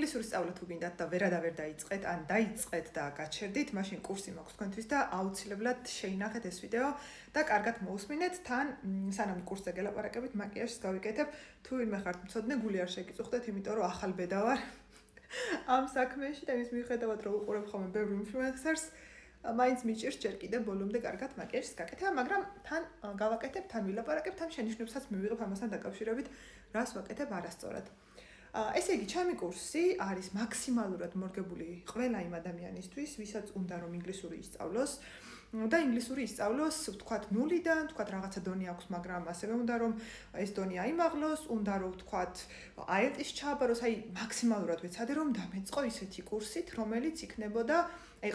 ინგლისურის სწავლა თუ გინდათ და ვერადავერ დაიწყეთ, ან დაიწყეთ და გაჩერდით, მაშინ კურსი მაქვს თქვენთვის და აუცილებლად შეინახეთ ეს ვიდეო და კარგად მოусმინეთ. თან სანამ კურსზე გელაპარაკებით, მაკიაჟს გავიკეთებ. თუ ვინმე ხართ მცოდნე, გული არ შეგიწუხდეთ, იმიტომ რომ ახალ ბედა ვარ ამ საქმეში და იმის მიუხედავად რომ უყურებ ხოლმე ბევრ ინფლუენსერს, მაინც მიჭირს ჯერ კიდევ ბოლომდე კარგად მაკიაჟს გაკეთება, მაგრამ თან გავაკეთებ, თან ვილაპარაკებ, თან შენიშვნებსაც მივიღებ ამასთან დაკავშირებით, რას ვაკეთებ არასწორად. ესე იგი, ჩემი კურსი არის მაქსიმალურად მორგებული ყველა იმ ადამიანისთვის, ვისაც უნდა რომ ინგლისური ისწავლოს და ინგლისური ისწავლოს, ვთქვათ, ნულიდან, ვთქვათ, რაღაცა დონე აქვს, მაგრამ ასევე უნდა რომ ეს დონე აიმაღლოს, უნდა რომ ვთქვათ, IELTS-ის ჩააბაროს, აი მაქსიმალურად ვეცადე რომ დამეწყო ისეთი კურსით, რომელიც იქნებოდა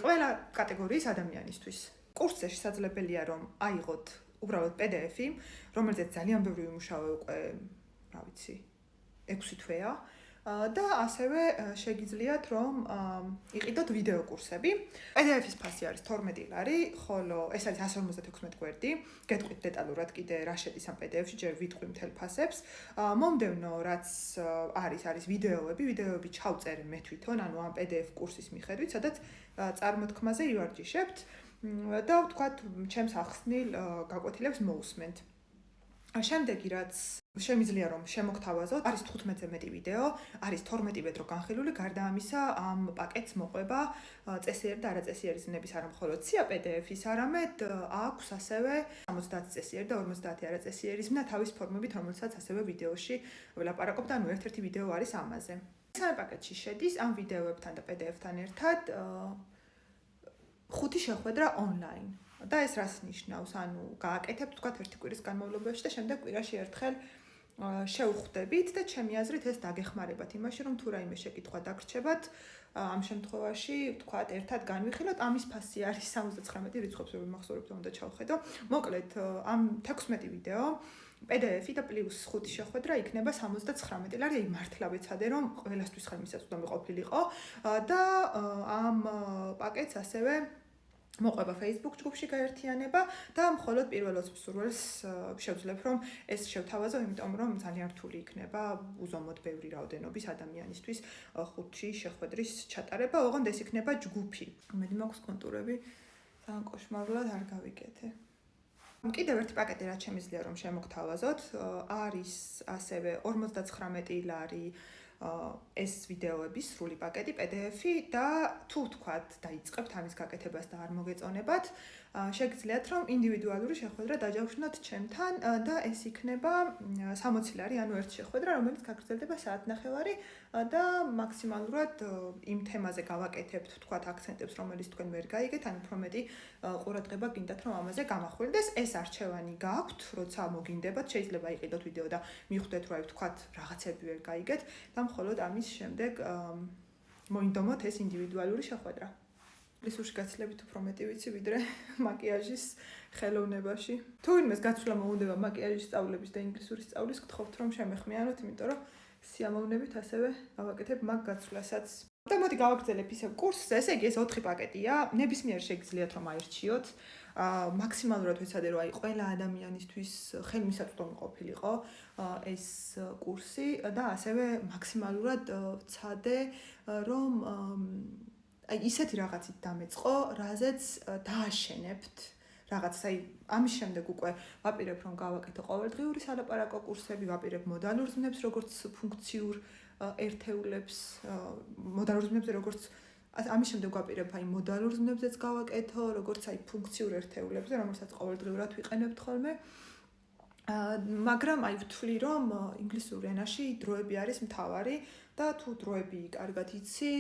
ყველა კატეგორიის ადამიანისთვის. კურსზე შესაძლებელია რომ აიღოთ უბრალოდ PDF-ი, რომელზეც ძალიან ბევრი ვიმუშავე უკვე, რა ვიცი, 6 თვეა და ასევე შეგიძლიათ რომ იყიდოთ ვიდეო კურსები. PDF-ის ფასი არის 12 ლარი, ხოლო ეს არის 156 გვერდი. გეტყვით დეტალურად კიდე რა შედის ამ PDF-ში, ჯერ ვიტყვი მთელ ფასებს. მომდევნო რაც არის ვიდეოები ჩავწერე მე თვითონ, ანუ ამ PDF კურსის მიხედვით, სადაც წარმოთქმაზე ივარჯიშებთ და ვთქვათ, ჩემს ახსნილ გაკვეთილებს მოусმენთ. შემდეგი რაც შემიძლია რომ შემოგთავაზოთ, არის 15-ზე მეტი ვიდეო, არის 12 მეტრო განხილული, გარდა ამისა ამ პაკეტს მოყვება წესიერი და არაწესიერი ზნების არა მხოლოდ სია PDF-ის, არამედ აქვს ასევე 70 წესიერი და 50 არაწესიერი ზმნა თავის ფორმებით, რომელსაც ასევე ვიდეოში ვლაპარაკობ და ანუ ერთ-ერთი ვიდეო არის ამაზე. მესამე პაკეტში შედის ამ ვიდეოებთან და PDF-თან ერთად 5 შეხვედრა ონლაინ. და ეს რას ნიშნავს? ანუ გააკეთებთ თქვათ ერთი კვირის განმავლობაში და შემდეგ კვირაში ერთხელ შევხვდებით და ჩემი აზრით ეს დაგეხმარებათ იმაში, რომ თუ რაიმე შეკითხვა დაგრჩებათ, ამ შემთხვევაში თქვათ ერთად განვიხილოთ. ამის ფასი არის 79 რიცხვებს რომ მახსოვრებ და უნდა ჩავხედო. მოკლედ ამ 16 ვიდეო PDF-ი და პლუს 5 შეხვედრა იქნება 79 ლარი. აი მართლა ვეცადე რომ ყველასთვის ხელმისაწვდომი ყოფილიყო და ამ პაკეტს ასევე მოყვება Facebook ჯგუფში გაერთიანება და მხოლოდ პირველ 20 მსურველს შევძლებ რომ ეს შევთავაზო, იმიტომ რომ ძალიან რთული იქნება უზომოდ ბევრი რაოდენობის ადამიანისთვის 5 შეხვედრის ჩატარება, ოღონდ ეს იქნება ჯგუფი. მედი მაქვს კონტურები, ძალიან კოშმარულად არ გავიკეთე. კიდევ ერთი პაკეტი რაც შემიძლია რომ შემოგთავაზოთ, არის ასევე 59 ლარი ეს ვიდეოების სრული პაკეტი PDF-ი და თუ თქვათ დაიწყებთ ამის გაკეთებას და არ მოგეწონებათ, შეგიძლიათ რომ ინდივიდუალური შეხვედრა დაჯავშნოთ ჩემთან და ეს იქნება 60 ლარი, ანუ ერთი შეხვედრა, რომელიც გაგრძელდება საათნახევარი და მაქსიმალურად იმ თემაზე გავაკეთებთ, თქვათ, აქცენტებს, რომელიც თქვენ ვერ გაიგეთ, ან უფრო მეტი ყურადღება გინდათ რომ ამაზე გამახვილდეს. ეს არჩევანი გაქვთ, როცა მოგინდებათ, შეიძლება იყიდოთ ვიდეო და მიხვდეთ რომ თქვათ რაღაცები ვერ გაიგეთ და მხოლოდ ამის შემდეგ მოინდომოთ ეს ინდივიდუალური შეხვედრა. ინგლისურში გაცილებით უფრო მეტი ვიცი ვიდრე მაკიაჟის ხელოვნებაში. თუ ვინმეს გაცვლა მოუნდება მაკიაჟის სწავლების და ინგლისურის სწავლის, გთხოვთ რომ შემეხმიანოთ, იმიტომ რომ სიამოვნებით ასევე გავაკეთებ მაგ გაცვლასაც. და მოდი გავაგრძელებ ისევ კურსზე, ესე იგი ეს 4 პაკეტია, ნებისმიერ შეგიძლიათ რომ აირჩიოთ. მაქსიმალურად ვეცადე რომ აი ყველა ადამიანისთვის ხელმისაწვდომი ყოფილიყო ეს კურსი და ასევე მაქსიმალურად ვცადე რომ აი ისეთი რაღაცით დამეწყო, რაზეც დააშენებთ რაღაც, აი ამის შემდეგ უკვე ვაპირებ რომ გავაკეთო ყოველდღიური სალაპარაკო კურსები, ვაპირებ მოდალურ ზმნებს, როგორც ფუნქციურ ერთეულებს, მოდალურ ზმნებზე როგორც ამის შემდეგ ვაპირებ აი მოდალურ ზმნებზეც გავაკეთო, როგორც აი ფუნქციურ ერთეულებზე, რომელსაც ყოველდღიურად ვიყენებთ ხოლმე. მაგრამ აი ვთვლი რომ ინგლისურ ენაში დროები არის მთავარი და თუ დროები კარგად იცი,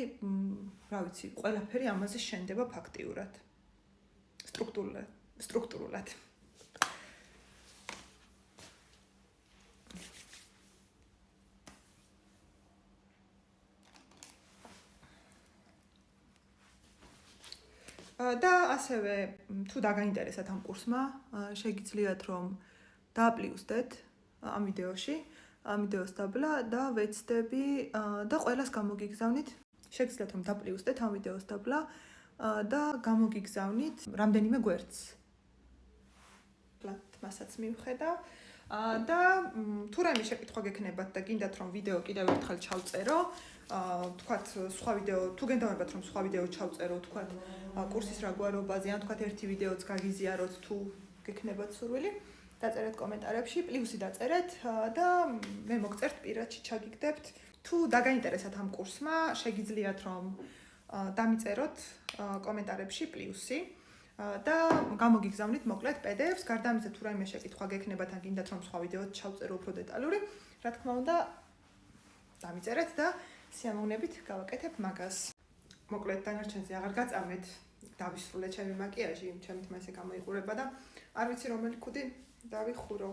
რა ვიცი, ყველაფერი ამაზე შენდება ფაქტიურად. სტრუქტურულად. და ასევე თუ დაგაინტერესათ ამ კურსმა, შეგიძლიათ რომ დააპლიუსდეთ ამ ვიდეოში, ამ ვიდეოს დაბლა და ვეცდები და ყველას გამოგიგზავნით. შეგიძლიათ რომ დააპლიუსდეთ ამ ვიდეოს დაბლა და გამოგიგზავნით რამდენიმე გვერდს. მასაც მივხედა და თუ რაიმე შეკითხვა გექნებათ და გინდათ რომ ვიდეო კიდევ ერთხელ ჩავწერო, თქვათ სხვა ვიდეო, თუ გენდავებათ რომ სხვა ვიდეო ჩავწერო, თქვათ კურსის რა გვარობაზე, ან თქვათ ერთი ვიდეოც გაგიზიაროთ თუ გექნებათ სურვილი, დაწერეთ კომენტარებში, პლუსი დაწერეთ და მე მოგწერთ პირადში ჩაგიგდებთ. თუ დაგაინტერესათ ამ კურსმა, შეგიძლიათ რომ დამიწეროთ კომენტარებში პლუსი და გამოგიგზავნით მოკლედ PDF-ს, გარდა ამისა თუ რაიმე შეკითხვა გექნებათ ან გინდათ რომ სხვა ვიდეოც ჩავწერო უფრო დეტალური, რა თქმა უნდა, დამიწერეთ და სიამოვნებით გავაკეთებ მაგას. მოკლედ დანარჩენზე აღარ გაწამეთ, დავისრულე ჩემი მაკიაჟი, ჩემი თმა ესე გამოიყურება და არ ვიცი რომელი ქუდი დავიხურო.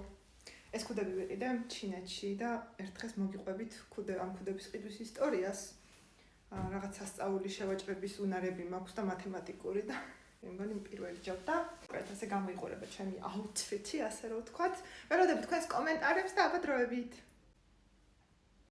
ეს ქუდები ვიყიდე ჩინეთში და ერთ დღეს მოგიყვებით ამ ქუდების ყიდვის ისტორიას. რაღაც სასწაული შევაჭრების უნარები მაქვს და მათემატიკური და მე მგონი პირველი ჯობდა. უკეთ ასე გამოიყურება ჩემი აუთფიტი, ასე რომ ვთქვათ. ველოდებით თქვენს კომენტარებს და აბა დროებით.